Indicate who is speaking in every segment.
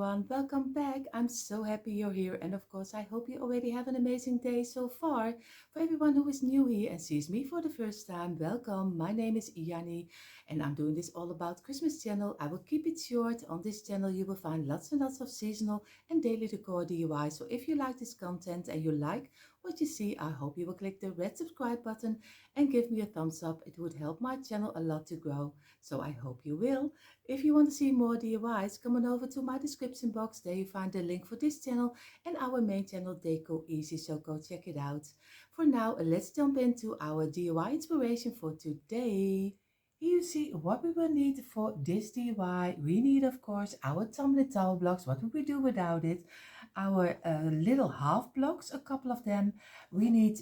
Speaker 1: everyone, welcome back. I'm so happy you're here, and of course I hope you already have an amazing day so far. For everyone who is new here and sees me for the first time, welcome. My name is Iani and I'm doing this all about Christmas channel. I will keep it short. On this channel you will find lots and lots of seasonal and daily decor DIY. So if you like this content and you like what you see, I hope you will click the red subscribe button and give me a thumbs up. It would help my channel a lot to grow, so I hope you will. If you want to see more DIYs, come on over to my description box. There you find the link for this channel and our main channel Decor Easy, so go check it out. For now, let's jump into our DIY inspiration for today. Here you see what we will need for this DIY. We need, of course, our tumbling towel blocks. What would we do without it? Our little half blocks, a couple of them. We need,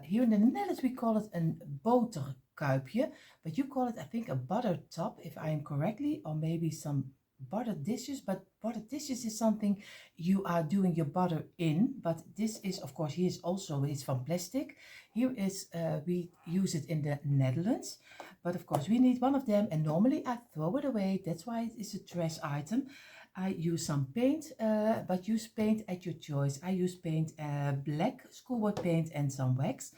Speaker 1: here in the Netherlands we call it een boterkuipje, but you call it, I think, a butter top, if I am correctly, or maybe some butter dishes. But butter dishes is something you are doing your butter in, but this is, of course, here is also, it's from plastic. Here is, we use it in the Netherlands, but of course we need one of them, and normally I throw it away. That's why it is a trash item. I use some paint, but use paint at your choice. I use paint, black schoolboard paint and some wax.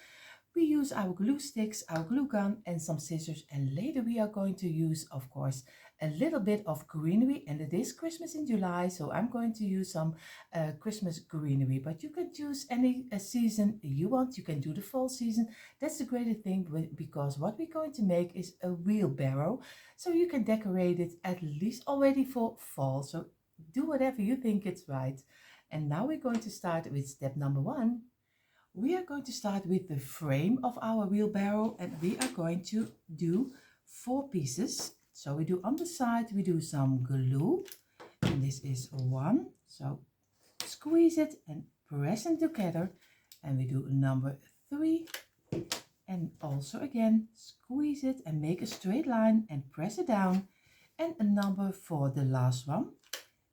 Speaker 1: We use our glue sticks, our glue gun and some scissors, and later we are going to use, of course, a little bit of greenery, and it is Christmas in July, so I'm going to use some Christmas greenery, but you can choose any season you want. You can do the fall season. That's the great thing, because what we're going to make is a wheelbarrow, so you can decorate it at least already for fall. So do whatever you think it's right. And now we're going to start with step number 1. We are going to start with the frame of our wheelbarrow, and we are going to do 4 pieces. So we do on the side, we do some glue, and this is 1. So squeeze it and press them together, and we do number 3, and also again squeeze it and make a straight line and press it down, and a number 4, the last one,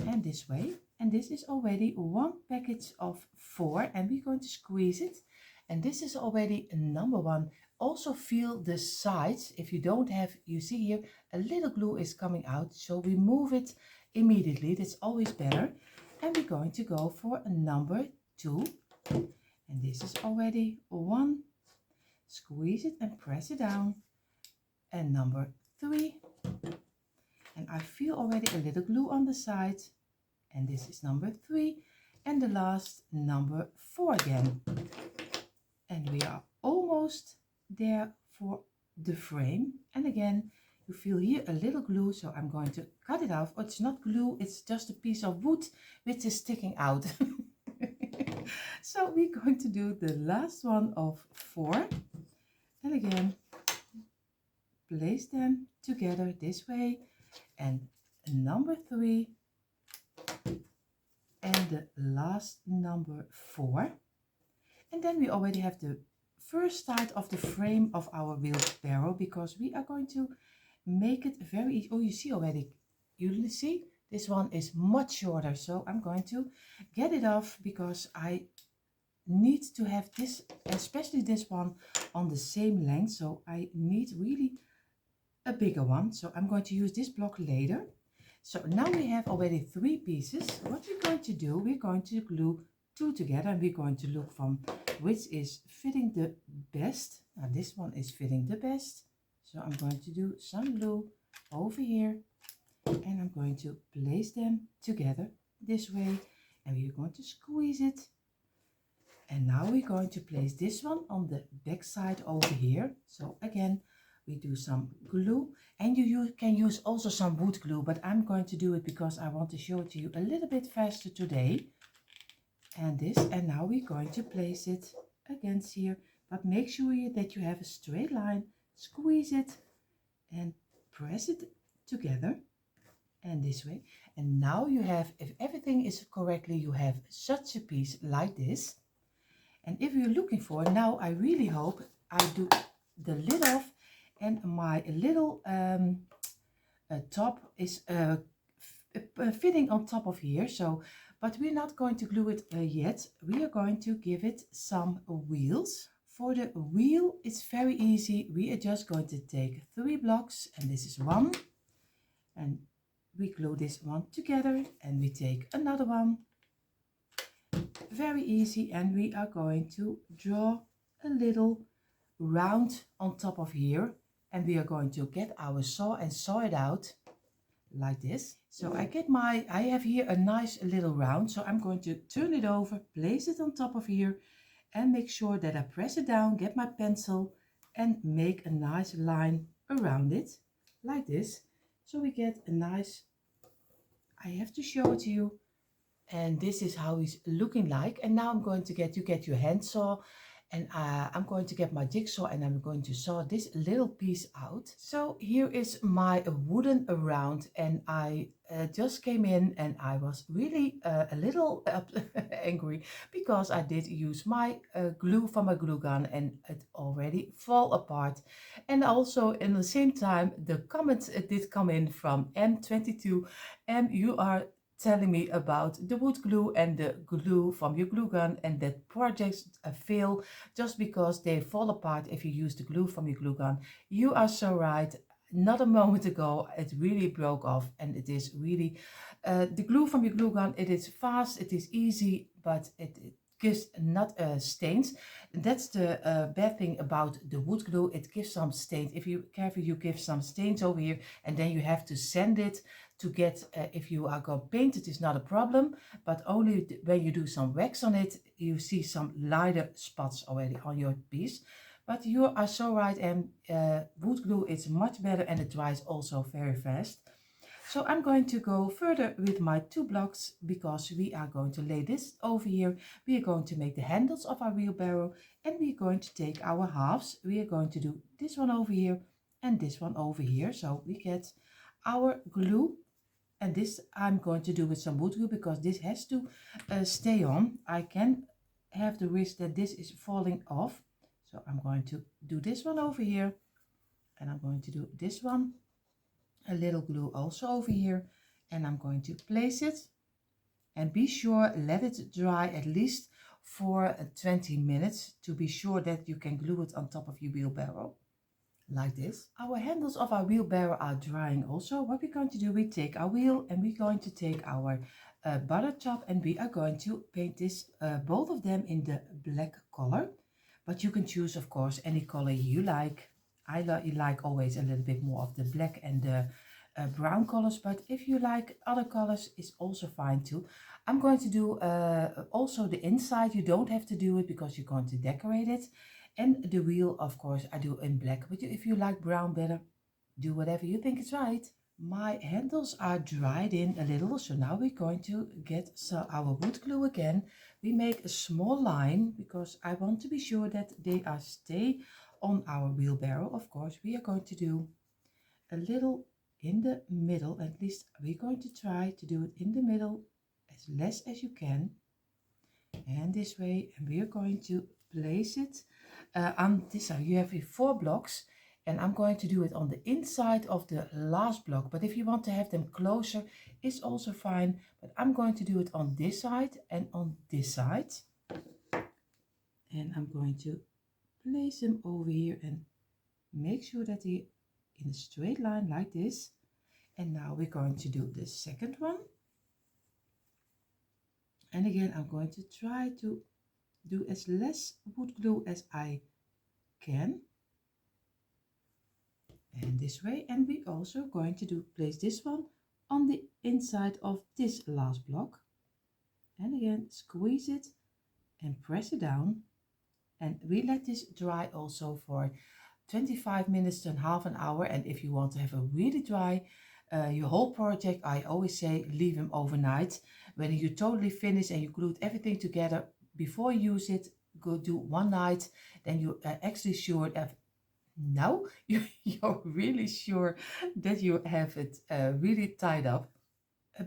Speaker 1: and this way. And this is already 1 package of 4, and we're going to squeeze it, and this is already number 1. Also feel the sides. If you don't have, you see here a little glue is coming out, so remove it immediately. That's always better. And we're going to go for a number 2, and this is already 1. Squeeze it and press it down, and number 3, and I feel already a little glue on the side, and this is number 3, and the last number 4 again. And we are almost there for the frame. And again, you feel here a little glue, so I'm going to cut it off. It's not glue, it's just a piece of wood which is sticking out. So we're going to do the last one of 4, and again place them together this way, and number 3, and the last number 4. And then we already have the first start of the frame of our wheelbarrow, because we are going to make it very easy. Oh, you see already, you see this one is much shorter, so I'm going to get it off, because I need to have this, especially this one, on the same length. So I need really a bigger one, so I'm going to use this block later. So now we have already 3 pieces. What we're going to do, we're going to glue 2 together, and we're going to look from which is fitting the best. Now this one is fitting the best, so I'm going to do some glue over here, and I'm going to place them together this way, and we're going to squeeze it. And now we're going to place this one on the back side over here. So again, we do some glue, and you can use also some wood glue, but I'm going to do it because I want to show it to you a little bit faster today. And this, and now we're going to place it against here, but make sure that you have a straight line. Squeeze it and press it together, and this way. And now you have, if everything is correctly, you have such a piece like this. And if you're looking for, now I really hope I do the lid off, and my little top is fitting on top of here. So, but we're not going to glue it yet. We are going to give it some wheels. For the wheel, it's very easy. We are just going to take 3 blocks, and this is 1, and we glue this one together and we take another one. Very easy, and we are going to draw a little round on top of here, and we are going to get our saw and saw it out like this. So I have here a nice little round, so I'm going to turn it over, place it on top of here, and make sure that I press it down, get my pencil and make a nice line around it like this. So we get a nice, I have to show it to you, and this is how he's looking like. And now I'm going to get your hand saw, and I'm going to get my jigsaw and I'm going to saw this little piece out. So here is my wooden round, and I just came in and I was really a little angry because I did use my glue from my glue gun and it already fall apart. And also in the same time the comments did come in from M22, and you are telling me about the wood glue and the glue from your glue gun, and that projects fail just because they fall apart if you use the glue from your glue gun. You are so right. Not a moment ago it really broke off, and it is really the glue from your glue gun. It is fast, it is easy, but it gives not stains. That's the bad thing about the wood glue. It gives some stains. If you're careful, you give some stains over here, and then you have to sand it to get, if you are going to paint it is not a problem, but only when you do some wax on it, you see some lighter spots already on your piece. But you are so right, and wood glue is much better and it dries also very fast. So I'm going to go further with my 2 blocks because we are going to lay this over here. We are going to make the handles of our wheelbarrow, and we are going to take our halves. We are going to do this one over here and this one over here. So we get our glue. And this I'm going to do with some wood glue because this has to stay on. I can have the risk that this is falling off. So I'm going to do this one over here, and I'm going to do this one, a little glue also over here, and I'm going to place it, and be sure let it dry at least for 20 minutes to be sure that you can glue it on top of your wheelbarrow. Like this. Our handles of our wheelbarrow are drying also. What we're going to do, we take our wheel and we're going to take our butter top, and we are going to paint this both of them in the black color. But you can choose, of course, any color you like. I like always a little bit more of the black and the brown colors, but if you like other colors, it's also fine too. I'm going to do also the inside. You don't have to do it because you're going to decorate it. And the wheel, of course, I do in black, but if you like brown better, do whatever you think is right. My handles are dried in a little, so now we're going to get our wood glue again. We make a small line because I want to be sure that they are stay on our wheelbarrow. Of course, we are going to do a little in the middle, at least we're going to try to do it in the middle as less as you can. And this way, and we are going to place it on this side. You have here 4 blocks, and I'm going to do it on the inside of the last block, but if you want to have them closer, it's also fine. But I'm going to do it on this side and on this side, and I'm going to place them over here and make sure that they're in a straight line like this. And now we're going to do the second one, and again I'm going to try to do as less wood glue as I can, and this way. And we also going to place this one on the inside of this last block, and again squeeze it and press it down, and we let this dry also for 25 minutes to half an hour. And if you want to have a really dry your whole project, I always say leave them overnight. When you totally finish and you glued everything together, before you use it, go do one night, then you are actually sure that now you're really sure that you have it really tied up.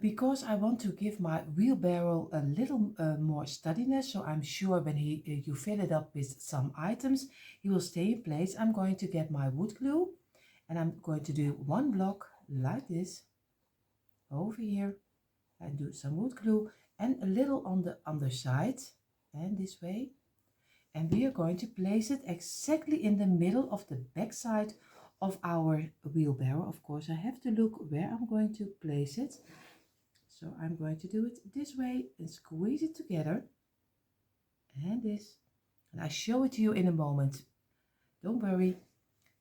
Speaker 1: Because I want to give my wheelbarrow a little more steadiness, so I'm sure when you fill it up with some items, he will stay in place. I'm going to get my wood glue, and I'm going to do 1 block like this over here, and do some wood glue and a little on the underside, and this way. And we are going to place it exactly in the middle of the back side of our wheelbarrow. Of course, I have to look where I'm going to place it. So I'm going to do it this way and squeeze it together. And this. And I show it to you in a moment. Don't worry.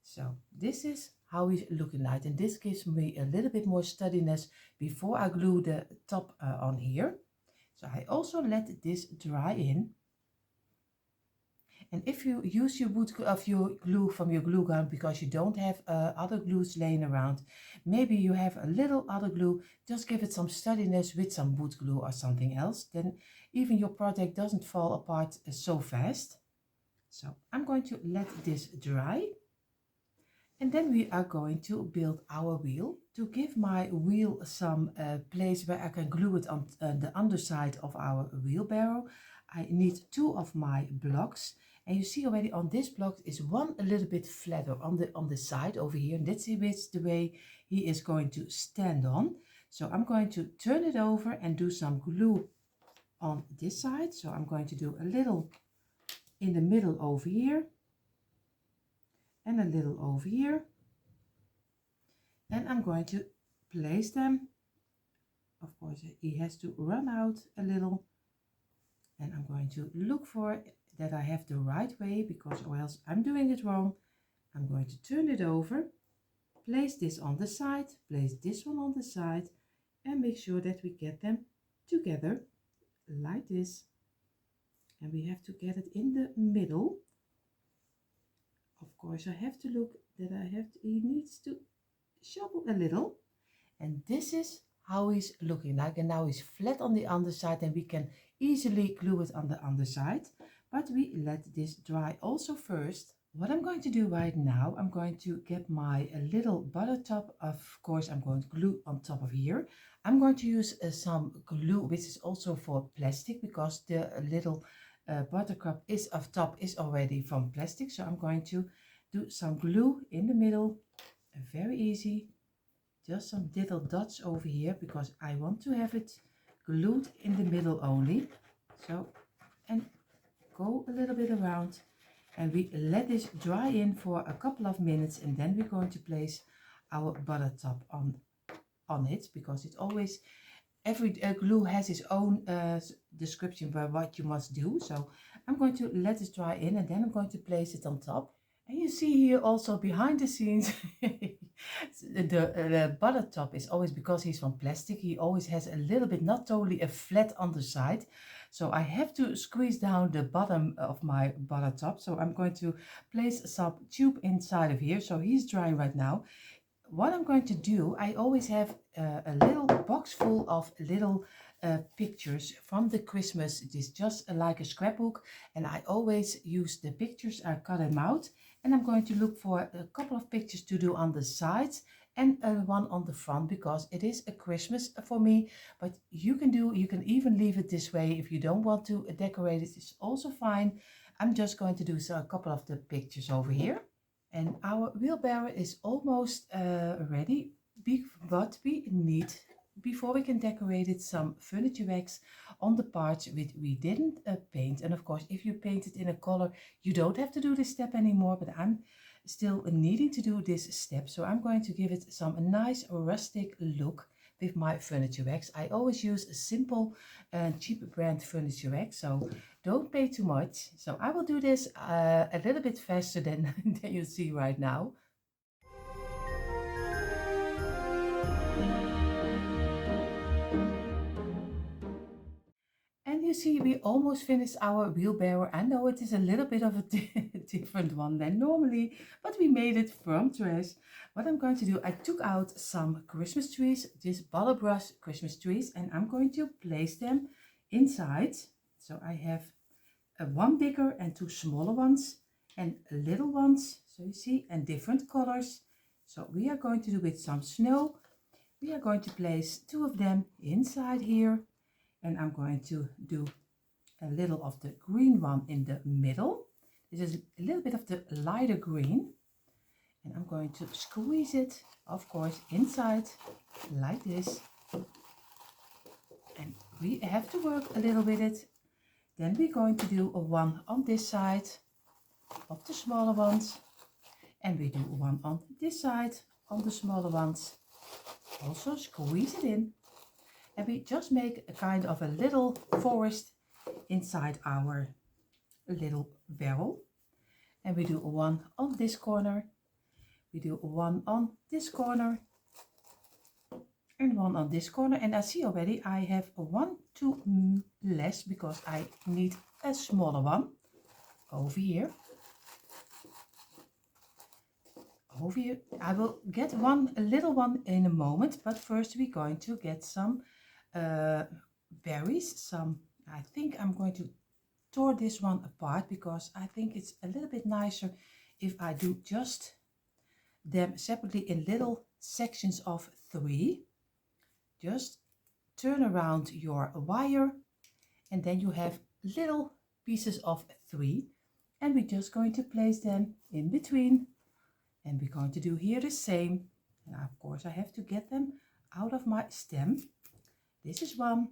Speaker 1: So this is how it's looking like. And this gives me a little bit more steadiness before I glue the top on here. So I also let this dry in. And if you use your your glue from your glue gun because you don't have other glues laying around, maybe you have a little other glue, just give it some steadiness with some wood glue or something else. Then even your project doesn't fall apart so fast. So I'm going to let this dry. And then we are going to build our wheel. To give my wheel some place where I can glue it on the underside of our wheelbarrow, I need 2 of my blocks. And you see already on this block is one a little bit flatter on the side over here. And that's the way he is going to stand on. So I'm going to turn it over and do some glue on this side. So I'm going to do a little in the middle over here. And a little over here, and I'm going to place them. Of course, he has to run out a little, and I'm going to look for that I have the right way, because or else I'm doing it wrong. I'm going to turn it over, place this on the side, place this one on the side, and make sure that we get them together like this. And we have to get it in the middle. Of course, I have to look that he needs to shovel a little. And this is how he's looking like. And now he's flat on the underside, and we can easily glue it on the underside. But we let this dry also first. What I'm going to do right now, I'm going to get my little butter top. Of course, I'm going to glue on top of here. I'm going to use some glue, which is also for plastic, because the little buttercup is already from plastic. So I'm going to do some glue in the middle, very easy, just some little dots over here, because I want to have it glued in the middle only. So, and go a little bit around, and we let this dry in for a couple of minutes, and then we're going to place our butter top on it, because it's always every glue has its own description by what you must do. So I'm going to let this dry in, and then I'm going to place it on top. And you see here also behind the scenes, the butter top is always, because he's from plastic, he always has a little bit, not totally a flat underside. So I have to squeeze down the bottom of my butter top. So I'm going to place some tube inside of here. So he's drying right now. What I'm going to do, I always have a little box full of little pictures from the Christmas. It is just like a scrapbook, and I always use the pictures. I cut them out, and I'm going to look for a couple of pictures to do on the sides and one on the front, because it is a Christmas for me. But you can even leave it this way if you don't want to decorate it. It's also fine. I'm just going to do a couple of the pictures over here. And our wheelbarrow is almost ready, but we need, before we can decorate it, some furniture wax on the parts which we didn't paint. And of course, if you paint it in a color, you don't have to do this step anymore, but I'm still needing to do this step. So I'm going to give it some nice rustic look with my furniture wax. I always use a simple cheap brand furniture wax, so don't pay too much. So I will do this a little bit faster than you see right now. And you see, we almost finished our wheelbarrow. I know it is a little bit of a different one than normally, but we made it from trash. What I'm going to do, I took out some Christmas trees, this bottle brush Christmas trees, and I'm going to place them inside. So I have one bigger and 2 smaller ones, and little ones, so you see, and different colors. So we are going to do with some snow. We are going to place 2 of them inside here. And I'm going to do a little of the green one in the middle. This is a little bit of the lighter green. And I'm going to squeeze it, of course, inside like this. And we have to work a little with it. Then we're going to do a one on this side of the smaller ones. And we do one on this side, on the smaller ones. Also squeeze it in. And we just make a kind of a little forest inside our little barrel. And we do one on this corner. We do one on this corner. And one on this corner. And I see already I have one too less because I need a smaller one over here. Over here. I will get a little one in a moment, but first we're going to get some berries. I think I'm going to tear this one apart because I think it's a little bit nicer if I do just them separately in little sections of 3. Just turn around your wire and then you have little pieces of 3, and we're just going to place them in between. And we're going to do here the same. And of course I have to get them out of my stem. This is 1,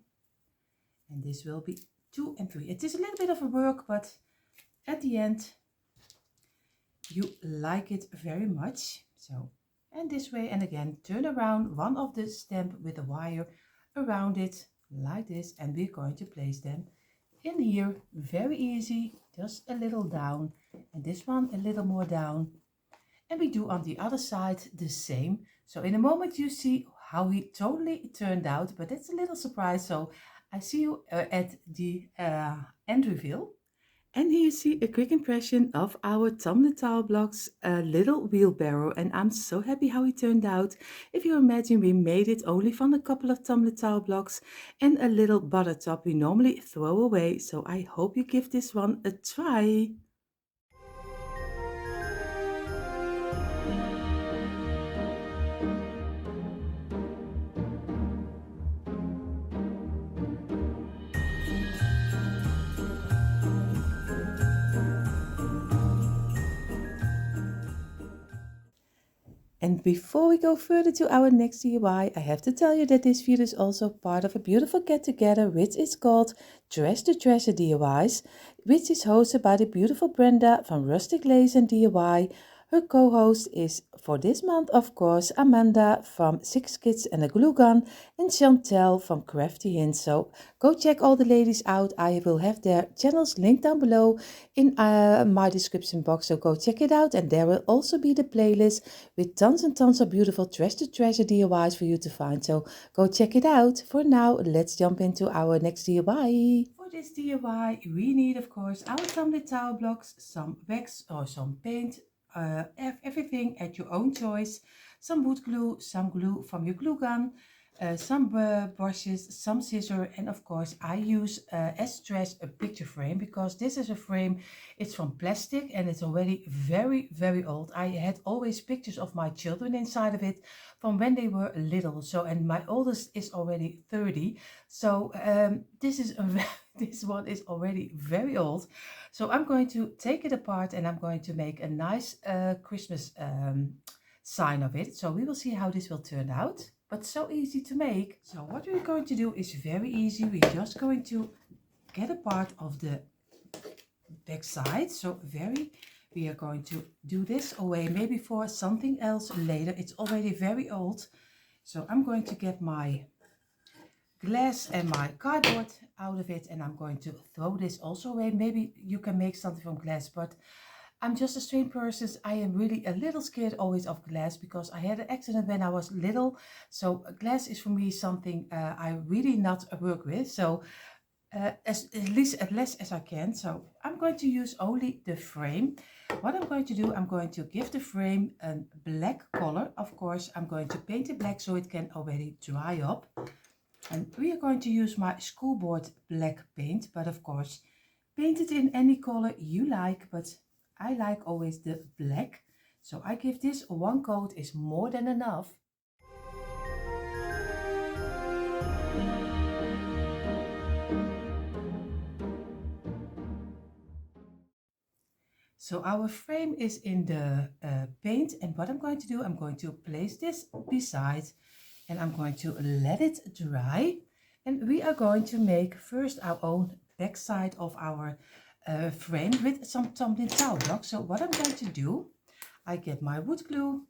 Speaker 1: and this will be 2 and 3. It is a little bit of a work, but at the end you like it very much. So, and this way, and again turn around one of the stem with a wire around it like this, and we're going to place them in here. Very easy, just a little down, and this one a little more down. And we do on the other side the same. So in a moment you see how he totally turned out, but it's a little surprise. So I see you at the end reveal. And here you see a quick impression of our tumbling tile blocks, a little wheelbarrow, and I'm so happy how it turned out. If you imagine, we made it only from a couple of tumbling tile blocks and a little butter top we normally throw away. So I hope you give this one a try. And before we go further to our next DIY, I have to tell you that this video is also part of a beautiful get-together which is called Trash the Treasure DIYs, which is hosted by the beautiful Brenda from Rustic Lace and DIY. Her co-host is for this month, of course, Amanda from 6 Kids and a Glue Gun, and Shantell from Crafty Hints. So go check all the ladies out. I will have their channels linked down below in my description box, so go check it out. And there will also be the playlist with tons and tons of beautiful Trash the Treasure DIYs for you to find. So go check it out. For now, let's jump into our next DIY. For this DIY, we need, of course, our tumbling tile blocks, some wax or some paint, everything at your own choice, some wood glue, some glue from your glue gun, some brushes, some scissors, and of course I use as trash a picture frame because this is a frame, it's from plastic and it's already very old. I had always pictures of my children inside of it from when they were little. So, and my oldest is already 30, so this one is already very old. So I'm going to take it apart and I'm going to make a nice Christmas sign of it. So we will see how this will turn out, but so easy to make. So what we're going to do is very easy. We're just going to get a part of the back side. So we are going to do this away, maybe for something else later. It's already very old. So I'm going to get my glass and my cardboard out of it, and I'm going to throw this also away. Maybe you can make something from glass, but I'm just a strange person. I am really a little scared always of glass because I had an accident when I was little. So glass is for me something I really not work with. So as less as I can. So I'm going to use only the frame. What I'm going to do, I'm going to give the frame a black color. Of course, I'm going to paint it black so it can already dry up. And we are going to use my school board black paint, but of course paint it in any color you like, but I like always the black. So I give this one coat is more than enough. So our frame is in the paint, and what I'm going to do, I'm going to place this beside and I'm going to let it dry. And we are going to make first our own back side of our frame with some tumbling tile blocks. So what I'm going to do, I get my wood glue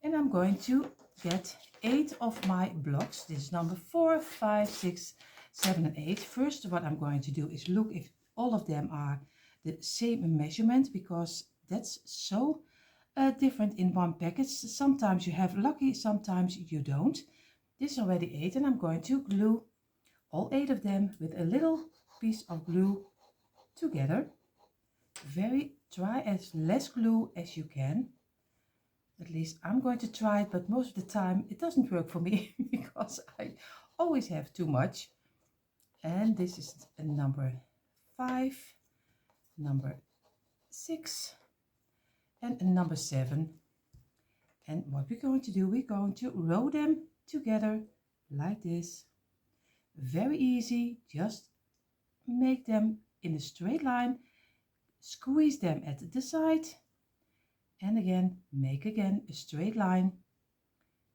Speaker 1: and I'm going to get 8 of my blocks. This is number 4, 5, 6, 7 and 8. First, what I'm going to do is look if all of them are the same measurement, because that's so different in one package. Sometimes you have lucky, sometimes you don't. This is already 8 and I'm going to glue all 8 of them with a little piece of glue together. Try as less glue as you can. At least I'm going to try it, but most of the time it doesn't work for me because I always have too much. And this is a number 5, number 6 and a number 7. And what we're going to do, we're going to row them together like this. Very easy, just make them in a straight line, squeeze them at the side, and again make again a straight line,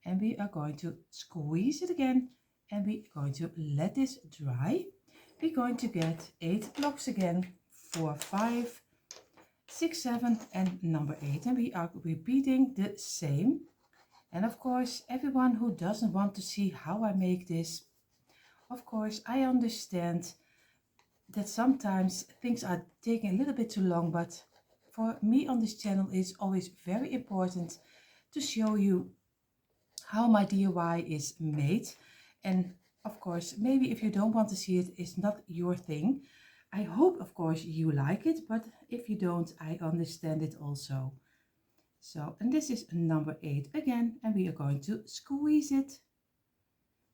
Speaker 1: and we are going to squeeze it again, and we're going to let this dry. We're going to get 8 blocks again, 4, 5, 6, 7 and number 8, and we are repeating the same. And of course, everyone who doesn't want to see how I make this, of course I understand that sometimes things are taking a little bit too long, but for me on this channel it's always very important to show you how my DIY is made. And of course, maybe if you don't want to see it, it's not your thing. I hope of course you like it, but if you don't, I understand it also. So, and this is number 8 again, and we are going to squeeze it.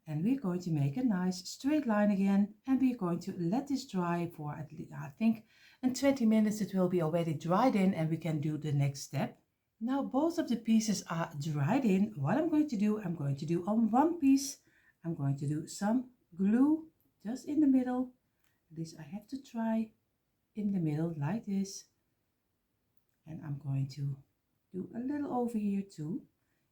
Speaker 1: And we're going to make a nice straight line again, and we're going to let this dry for at least, I think, in 20 minutes it will be already dried in, and we can do the next step. Now both of the pieces are dried in. What I'm going to do on one piece, I'm going to do some glue just in the middle. This I have to try in the middle like this. And I'm going to do a little over here too.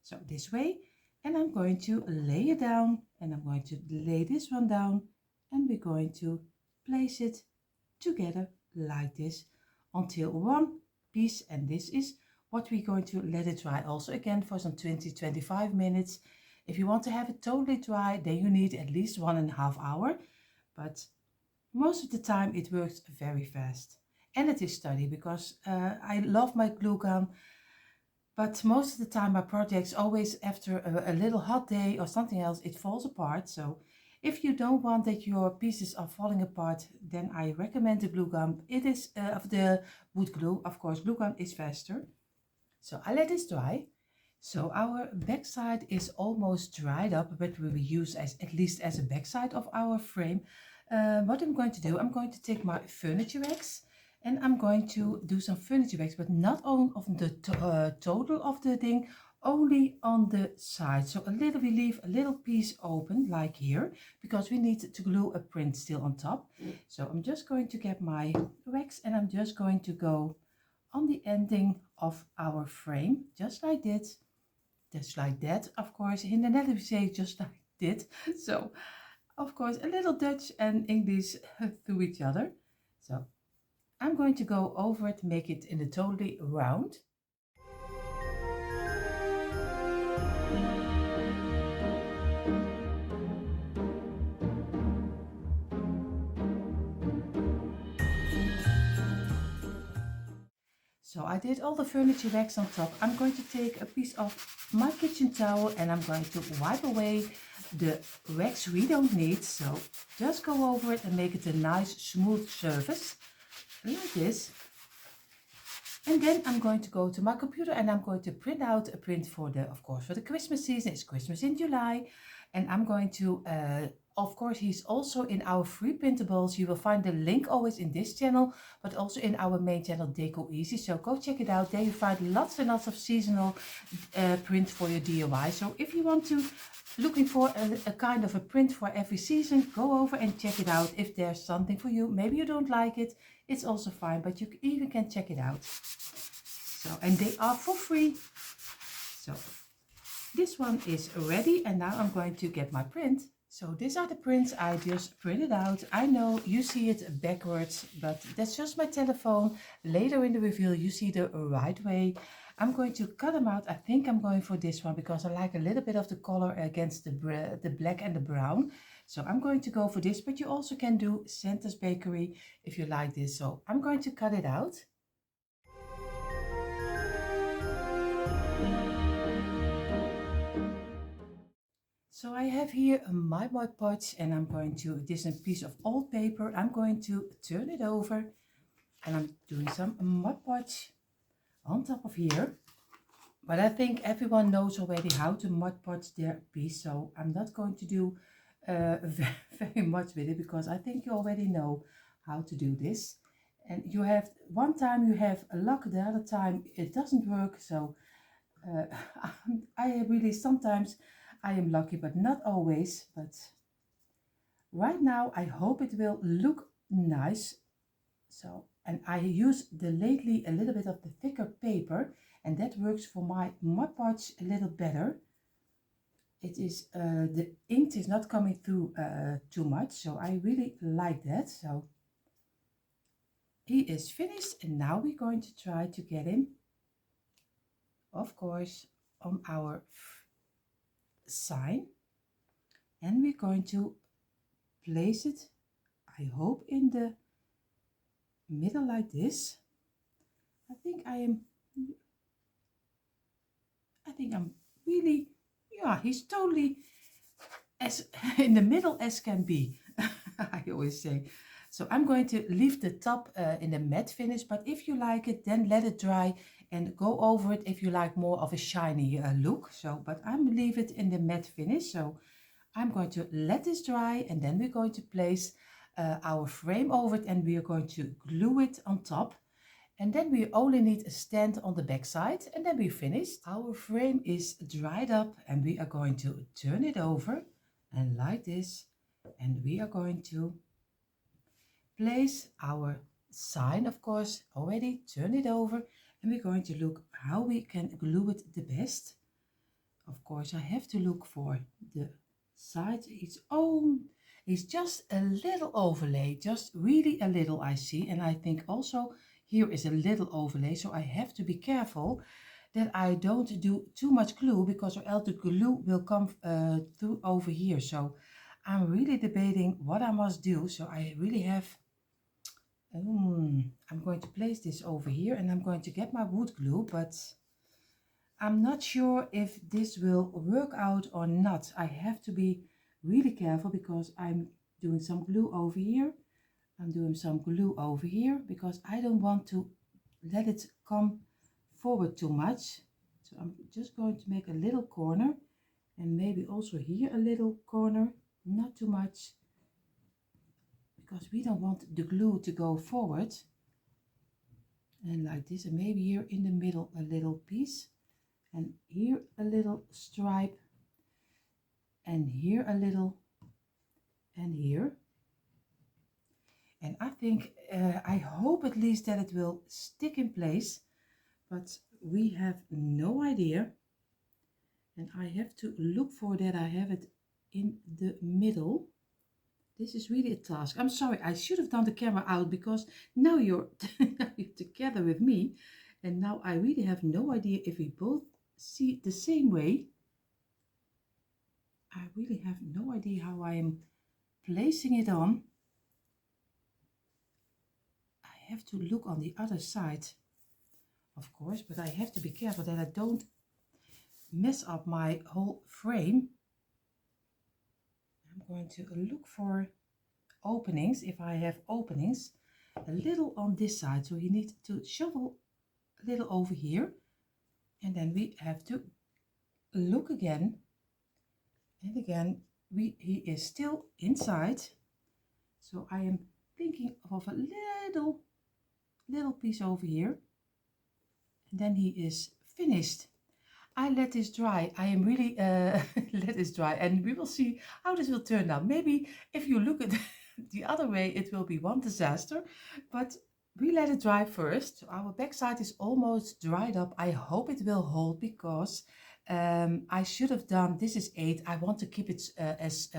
Speaker 1: So this way. And I'm going to lay it down, and I'm going to lay this one down, and we're going to place it together like this until one piece, and this is what we're going to let it dry also again for some 20-25 minutes. If you want to have it totally dry, then you need at least 1.5 hours, but most of the time it works very fast. And it is sturdy because I love my glue gun. But most of the time my projects always after a little hot day or something else, it falls apart. So if you don't want that your pieces are falling apart, then I recommend the glue gun. It is of the wood glue. Of course, glue gun is faster. So I let this dry. So our backside is almost dried up, but we will use at least as a backside of our frame. What I'm going to do, I'm going to take my furniture wax. And I'm going to do some furniture wax, but not on the total of the thing, only on the side. So we leave a little piece open like here, because we need to glue a print still on top. So I'm just going to get my wax, and I'm just going to go on the ending of our frame, just like this, just like that. Of course, in the Netherlands we say just like this. So of course, a little Dutch and English to each other. So I'm going to go over it, make it in a totally round. So I did all the furniture wax on top. I'm going to take a piece of my kitchen towel, and I'm going to wipe away the wax we don't need. So just go over it and make it a nice smooth surface. Like this. And then I'm going to go to my computer, and I'm going to print out a print for the Christmas season. It's Christmas in July, and I'm going to of course he's also in our free printables. You will find the link always in this channel, but also in our main channel Decor Easy. So go check it out. There you find lots and lots of seasonal print for your DIY. So if you want to looking for a kind of a print for every season, go over and check it out. If there's something for you, maybe you don't like it, it's also fine, but you even can check it out. So, and they are for free. So this one is ready, and now I'm going to get my print. So these are the prints I just printed out. I know you see it backwards, but that's just my telephone. Later in the reveal you see the right way. I'm going to cut them out. I think I'm going for this one because I like a little bit of the color against the black and the brown. So I'm going to go for this, but you also can do Santa's Bakery if you like this. So I'm going to cut it out. So I have here my Mod Podge, and I'm going to, this is a piece of old paper. I'm going to turn it over, and I'm doing some Mod Podge on top of here. But I think everyone knows already how to Mod Podge their piece, so I'm not going to do very much with it because I think you already know how to do this. And you have, one time you have luck, the other time it doesn't work. So I really, sometimes I am lucky, but not always. But right now I hope it will look nice. So, and I use the lately a little bit of the thicker paper, and that works for my Mod Podge a little better. It is, the ink is not coming through too much, so I really like that. So he is finished, and now we're going to try to get him, of course, on our sign, and we're going to place it, I hope, in the middle like this. I think I'm really, yeah, he's totally as in the middle as can be. I always say. So I'm going to leave the top in the matte finish, but if you like it, then let it dry and go over it if you like more of a shiny look. So, but I'm leave it in the matte finish. So I'm going to let this dry, and then we're going to place our frame over it, and we are going to glue it on top. And then we only need a stand on the back side, and then we're finished. Our frame is dried up, and we are going to turn it over and like this, and we are going to place our sign, of course, already turn it over, and we're going to look how we can glue it the best. Of course, I have to look for the side. It's just a little overlay, just really a little, I see. And I think also here is a little overlay, so I have to be careful that I don't do too much glue, because or else the glue will come through over here. So I'm really debating what I must do. So I really have, I'm going to place this over here, and I'm going to get my wood glue, but I'm not sure if this will work out or not. I have to be really careful because I'm doing some glue over here. I'm doing some glue over here because I don't want to let it come forward too much. So I'm just going to make a little corner, and maybe also here a little corner, not too much, because we don't want the glue to go forward. And like this, and maybe here in the middle a little piece, and here a little stripe, and here a little, and here. And I think, I hope at least that it will stick in place, but we have no idea. And I have to look for that I have it in the middle. This is really a task. I'm sorry, I should have done the camera out, because now you're together with me, and now I really have no idea if we both see it the same way. I really have no idea how I am placing it on. I have to look on the other side, of course, but I have to be careful that I don't mess up my whole frame. I'm going to look for openings, if I have openings, a little on this side. So you need to shovel a little over here, and then we have to look again and again. He is still inside, so I am thinking of a little piece over here, and then he is finished. I let this dry. I am really let this dry, and we will see how this will turn out. Maybe if you look at the other way, it will be one disaster, but we let it dry first. So our backside is almost dried up. I hope it will hold, because I should have done, this is 8. I want to keep it as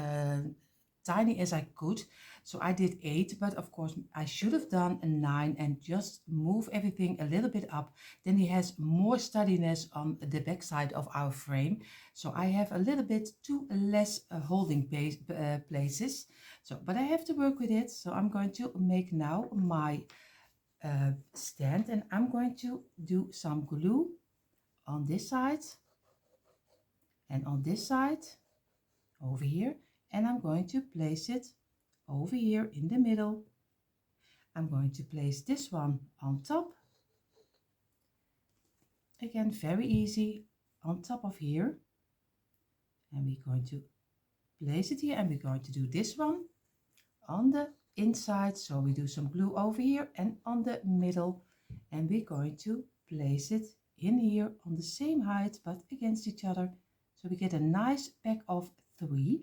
Speaker 1: tiny as I could. So I did 8, but of course I should have done a 9 and just move everything a little bit up. Then he has more sturdiness on the back side of our frame. So I have a little bit too less holding places. So, but I have to work with it. So I'm going to make now my stand, and I'm going to do some glue on this side and on this side over here, and I'm going to place it over here in the middle. I'm going to place this one on top, again very easy, on top of here, and we're going to place it here, and we're going to do this one on the inside. So we do some glue over here and on the middle, and we're going to place it in here on the same height but against each other, so we get a nice pack of 3.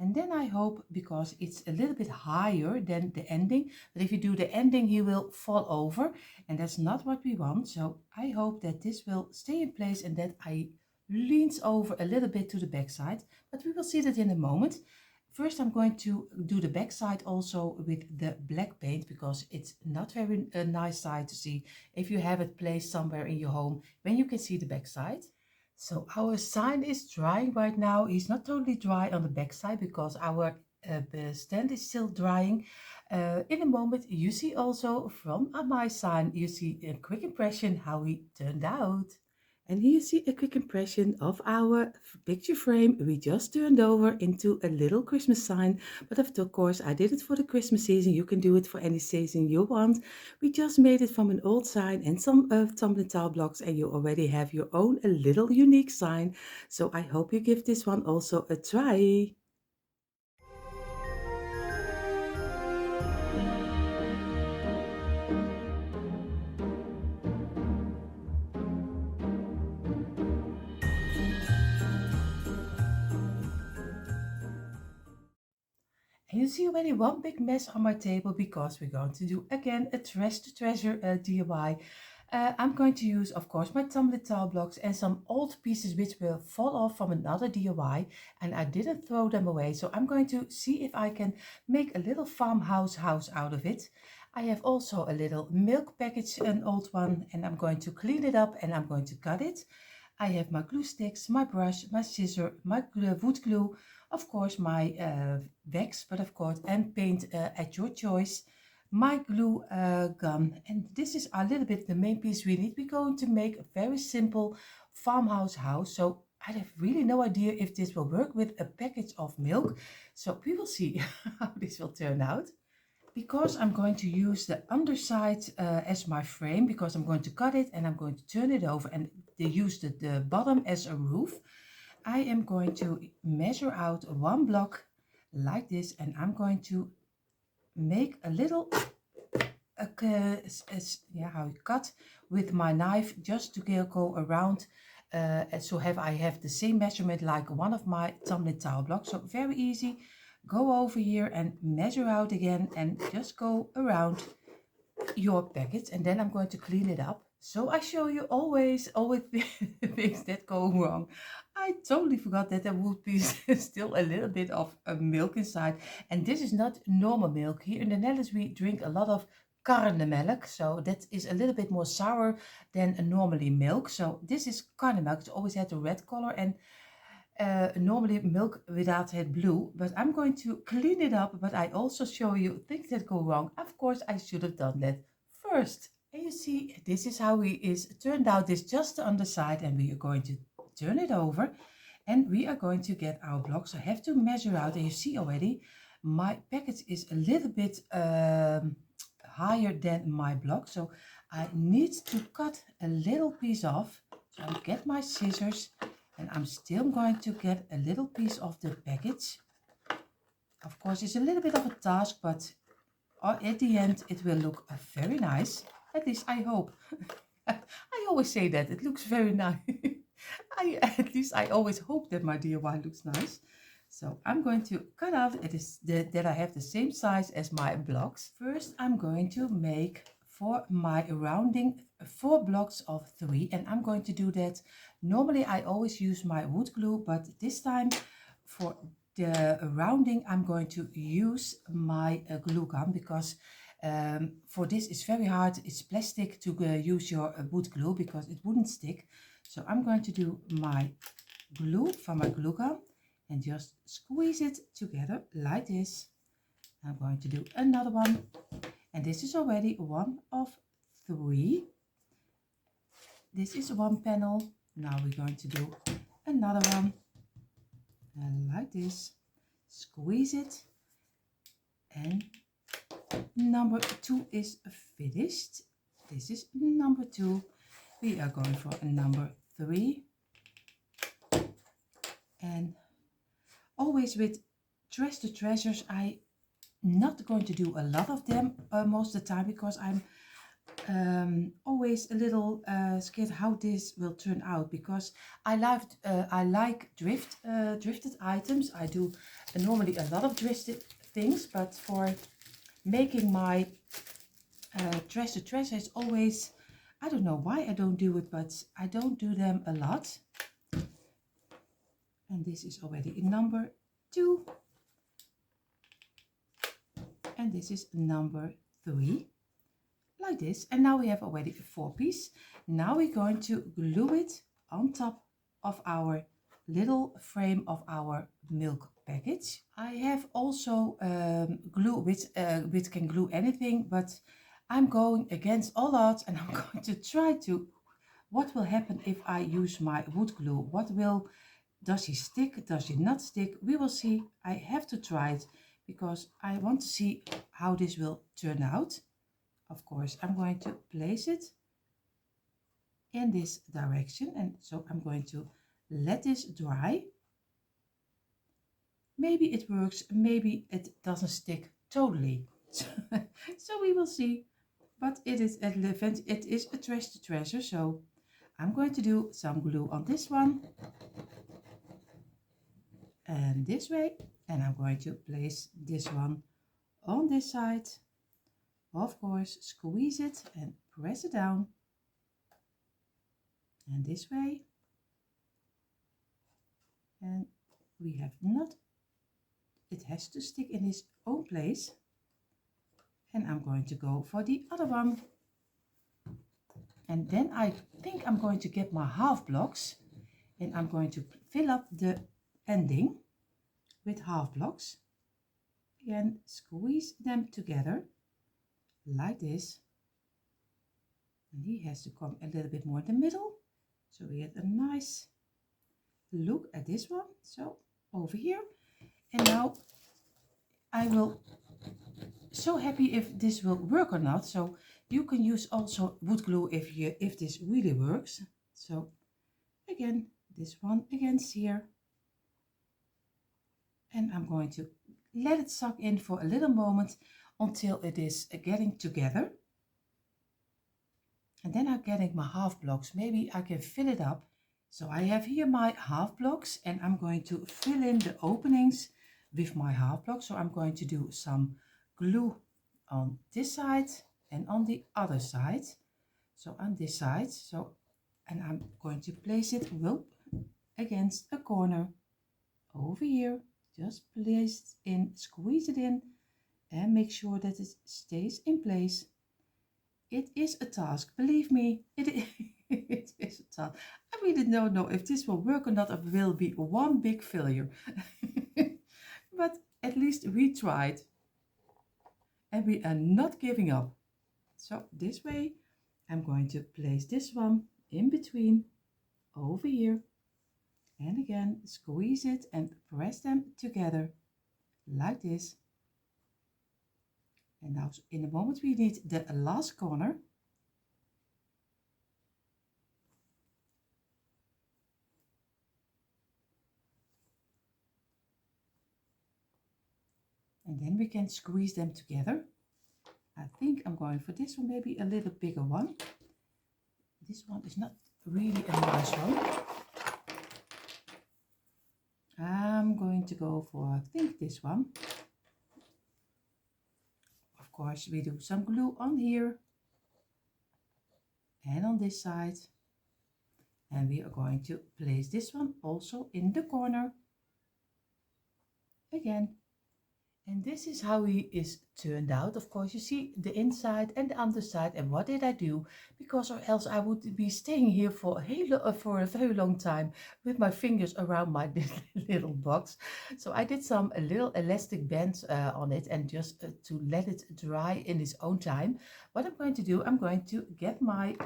Speaker 1: And then I hope, because it's a little bit higher than the ending, but if you do the ending he will fall over, and that's not what we want. So I hope that this will stay in place and that I leans over a little bit to the back side, but we will see that in a moment. First I'm going to do the back side also with the black paint, because it's not very nice side to see if you have it placed somewhere in your home when you can see the back side. So our sign is drying right now. It's not totally dry on the back side because our stand is still drying. In a moment you see also from my sign, you see a quick impression how he turned out. And here you see a quick impression of our picture frame we just turned over into a little Christmas sign. But of course I did it for the Christmas season. You can do it for any season you want. We just made it from an old sign and some tumbling tile blocks, and you already have your own a little unique sign. So I hope you give this one also a try. And you see already one big mess on my table because we're going to do again a trash to treasure DIY. I'm going to use, of course, my tumbling tile blocks and some old pieces which will fall off from another DIY, and I didn't throw them away. So I'm going to see if I can make a little farmhouse house out of it. I have also a little milk package, an old one, and I'm going to clean it up and I'm going to cut it. I have my glue sticks, my brush, my scissor, my wood glue, of course my wax, but of course, and paint at your choice, my glue gun, and this is a little bit the main piece we need. We're going to make a very simple farmhouse house, so I have really no idea if this will work with a package of milk, so we will see how this will turn out. Because I'm going to use the underside as my frame, because I'm going to cut it and I'm going to turn it over and use the bottom as a roof, I am going to measure out 1 block like this, and I'm going to make a little how you cut with my knife, just to go around, and so I have the same measurement like one of my tumbling tile blocks. So very easy. Go over here and measure out again and just go around your packet, and then I'm going to clean it up. So I show you always things that go wrong. I totally forgot that there would be still a little bit of milk inside, and this is not normal milk. Here in the Netherlands we drink a lot of karnemelk, so that is a little bit more sour than a normally milk. So this is karnemelk. It always had a red color, and normally milk without it blue, but I'm going to clean it up. But I also show you things that go wrong. Of course I should have done that first. And you see, this is how it is turned out. This just the underside, and we are going to turn it over and we are going to get our blocks. I have to measure out, and you see already my package is a little bit higher than my block, so I need to cut a little piece off. So I get my scissors, and I'm still going to get a little piece of the package. Of course, it's a little bit of a task, but at the end it will look very nice. At least I hope. I always say that it looks very nice. At least I always hope that my DIY looks nice. So I'm going to cut out that I have the same size as my blocks. First, I'm going to make for my rounding 4 blocks of 3, and I'm going to do that. Normally I always use my wood glue, but this time for the rounding, I'm going to use my glue gun because for this it's very hard. It's plastic to use your wood glue because it wouldn't stick. So I'm going to do my glue from my glue gun and just squeeze it together like this. I'm going to do another one, and this is already one of 3. This is one panel. Now we're going to do another one, and like this, squeeze it, and number 2 is finished. This is number 2. We are going for a number 3, and always with Trash the Treasures, I'm not going to do a lot of them most of the time because I'm always a little scared how this will turn out, because I like drifted items. I do normally a lot of drifted things, but for making my Trash the Treasure, it's always, I don't know why I don't do it, but I don't do them a lot. And this is already number 2, and this is number 3, like this. And now we have already a 4-piece. Now we're going to glue it on top of our little frame of our milk package. I have also glue which can glue anything, but I'm going against all odds, and I'm going to try to, what will happen if I use my wood glue? Does she stick? Does she not stick? We will see. I have to try it because I want to see how this will turn out. Of course, I'm going to place it in this direction, and so I'm going to let this dry. Maybe it works, maybe it doesn't stick totally. So we will see. But it is at the event, it is a Trash the Treasure, so I'm going to do some glue on this one and this way, and I'm going to place this one on this side. Of course, squeeze it and press it down, and this way, and we have not, it has to stick in its own place. And I'm going to go for the other one, and then I think I'm going to get my half blocks, and I'm going to fill up the ending with half blocks and squeeze them together like this. And he has to come a little bit more in the middle, so we get a nice look at this one. So over here, and now I will so happy if this will work or not. So you can use also wood glue if this really works. So again, this one against here, and I'm going to let it suck in for a little moment until it is getting together. And then I'm getting my half blocks. Maybe I can fill it up. So I have here my half blocks, and I'm going to fill in the openings with my half blocks. So I'm going to do some glue on this side and on the other side. So on this side, so, and I'm going to place it against a corner over here. Just place it in, squeeze it in, and make sure that it stays in place. It is a task, believe me, it is a task. I really don't know if this will work or not, or will be one big failure. But at least we tried, and we are not giving up. So this way, I'm going to place this one in between over here, and again squeeze it and press them together like this. And now in the moment we need the last corner. And then we can squeeze them together. I think I'm going for this one, maybe a little bigger one. This one is not really a nice one. I'm going to go for, I think, this one. Of course, we do some glue on here and on this side. And we are going to place this one also in the corner. again. And this is how he is turned out. Of course, you see the inside and the underside. And what did I do? Because or else I would be staying here for for a very long time with my fingers around my little box. So I did some a little elastic bands on it and just to let it dry in its own time. What I'm going to do, I'm going to get my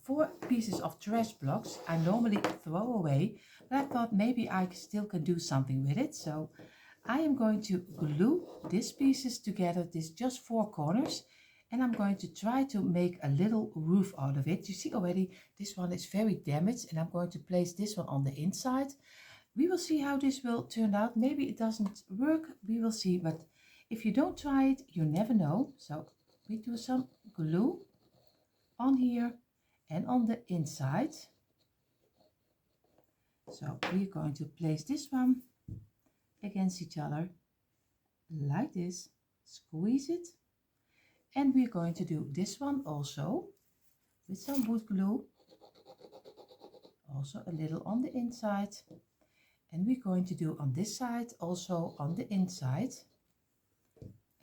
Speaker 1: 4 pieces of trash blocks I normally throw away. But I thought maybe I still can do something with it. So I am going to glue these pieces together, this just 4 corners, and I'm going to try to make a little roof out of it. You see already this one is very damaged, and I'm going to place this one on the inside. We will see how this will turn out. Maybe it doesn't work, we will see, but if you don't try it, you never know. So we do some glue on here and on the inside. So we're going to place this one against each other like this, squeeze it, and we're going to do this one also with some wood glue, also a little on the inside, and we're going to do on this side also on the inside,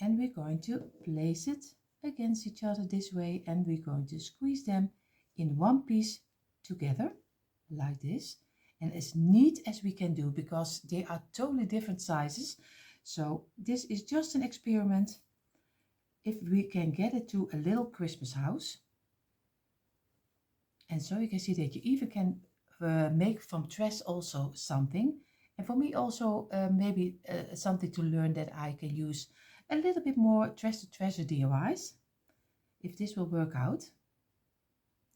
Speaker 1: and we're going to place it against each other this way, and we're going to squeeze them in one piece together like this, and as neat as we can do because they are totally different sizes. So this is just an experiment if we can get it to a little Christmas house. And so you can see that you even can make from trash also something. And for me also maybe something to learn that I can use a little bit more trash to treasure DIYs, if this will work out.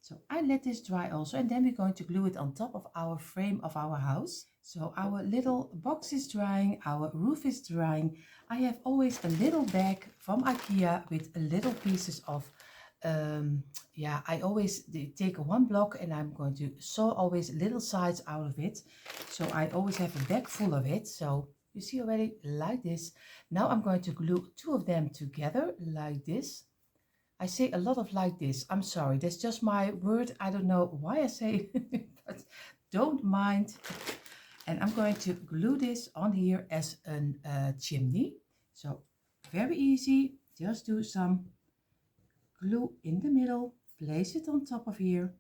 Speaker 1: So I let this dry also, and then we're going to glue it on top of our frame of our house. So our little box is drying, our roof is drying. I have always a little bag from IKEA with little pieces of, I always take 1 block and I'm going to sew always little sides out of it. So I always have a bag full of it. So you see already like this. Now I'm going to glue 2 of them together like this. I say a lot of like this. I'm sorry, that's just my word. I don't know why I say it, but don't mind. And I'm going to glue this on here as a chimney. So very easy. Just do some glue in the middle, place it on top of here,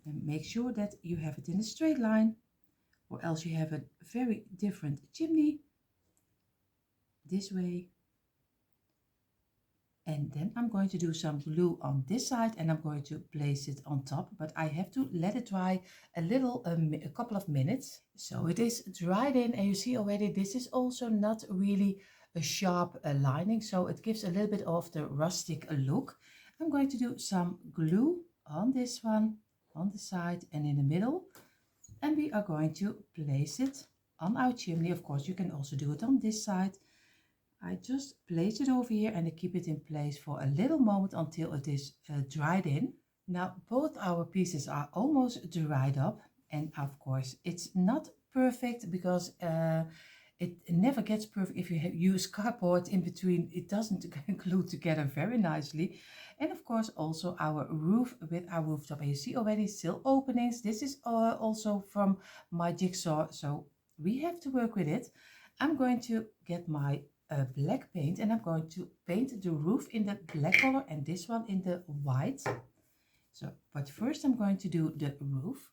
Speaker 1: and make sure that you have it in a straight line, or else you have a very different chimney. This way. And then I'm going to do some glue on this side and I'm going to place it on top, but I have to let it dry a couple of minutes. So it is dried in, and you see already this is also not really a sharp lining, so it gives a little bit of the rustic look. I'm going to do some glue on this one, on the side and in the middle, and we are going to place it on our chimney. Of course, you can also do it on this side. I just place it over here and I keep it in place for a little moment until it is dried in. Now both our pieces are almost dried up, and of course it's not perfect because it never gets perfect if you use cardboard in between. It doesn't glue together very nicely. And of course also our roof with our rooftop, and you see already still openings. This is also from my jigsaw, so we have to work with it. I'm going to get my black paint and I'm going to paint the roof in the black color and this one in the white. So, but first I'm going to do the roof.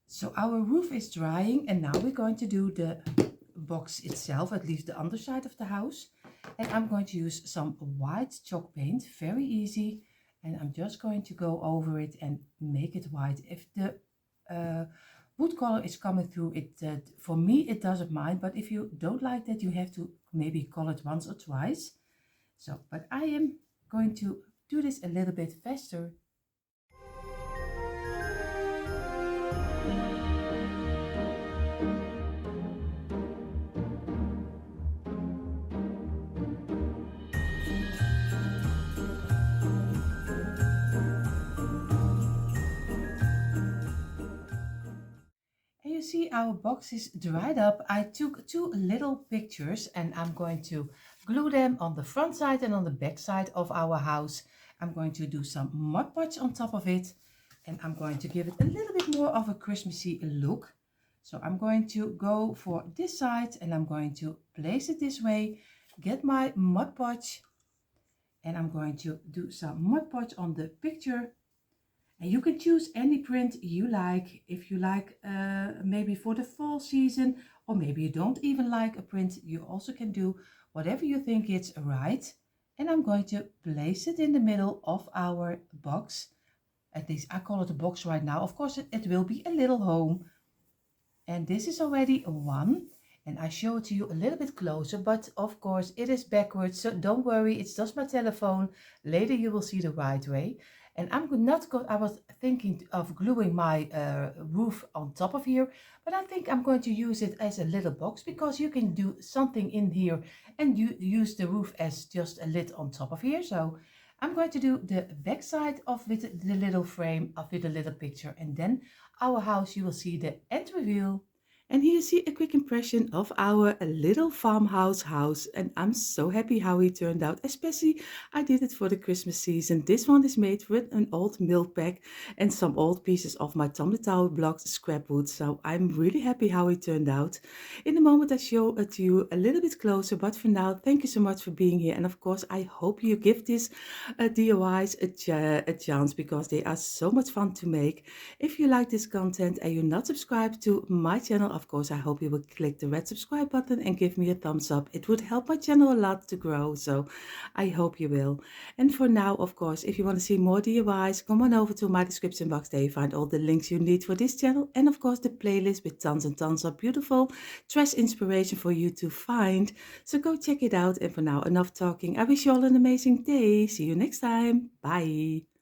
Speaker 1: So our roof is drying, and now we're going to do the box itself, at least the underside of the house. And I'm going to use some white chalk paint, very easy. And I'm just going to go over it and make it white. If the wood color is coming through, for me it doesn't mind, but if you don't like that, you have to maybe color it once or twice. So, but I am going to do this a little bit faster. You see see our box is dried up, I took two little pictures and I'm going to glue them on the front side and on the back side of our house. I'm going to do some Mod Podge on top of it, and I'm going to give it a little bit more of a Christmassy look. So I'm going to go for this side and I'm going to place it this way, get my Mod Podge, and I'm going to do some Mod Podge on the picture. And you can choose any print you like. If you like maybe for the fall season, or maybe you don't even like a print, you also can do whatever you think is right. And I'm going to place it in the middle of our box. At least I call it a box right now. Of course, it will be a little home. And this is already one. And I show it to you a little bit closer, but of course it is backwards. So don't worry, it's just my telephone. Later you will see the right way. And I was thinking of gluing my roof on top of here, but I think I'm going to use it as a little box because you can do something in here and you use the roof as just a lid on top of here. So I'm going to do the back side of with the little frame of with a little picture, and then our house you will see the end reveal. And here you see a quick impression of our little farmhouse house. And I'm so happy how it turned out. Especially I did it for the Christmas season. This one is made with an old milk pack and some old pieces of my tumbler tower blocks scrap wood. So I'm really happy how it turned out. In a moment I show it to you a little bit closer. But for now, thank you so much for being here. And of course, I hope you give this DIYs a chance because they are so much fun to make. If you like this content and you're not subscribed to my channel, of course, I hope you will click the red subscribe button and give me a thumbs up. It would help my channel a lot to grow, so I hope you will. And for now, of course, if you want to see more DIYs, come on over to my description box. There you find all the links you need for this channel, and of course the playlist with tons and tons of beautiful trash inspiration for you to find. So go check it out. And for now, enough talking. I wish you all an amazing day. See you next time. Bye.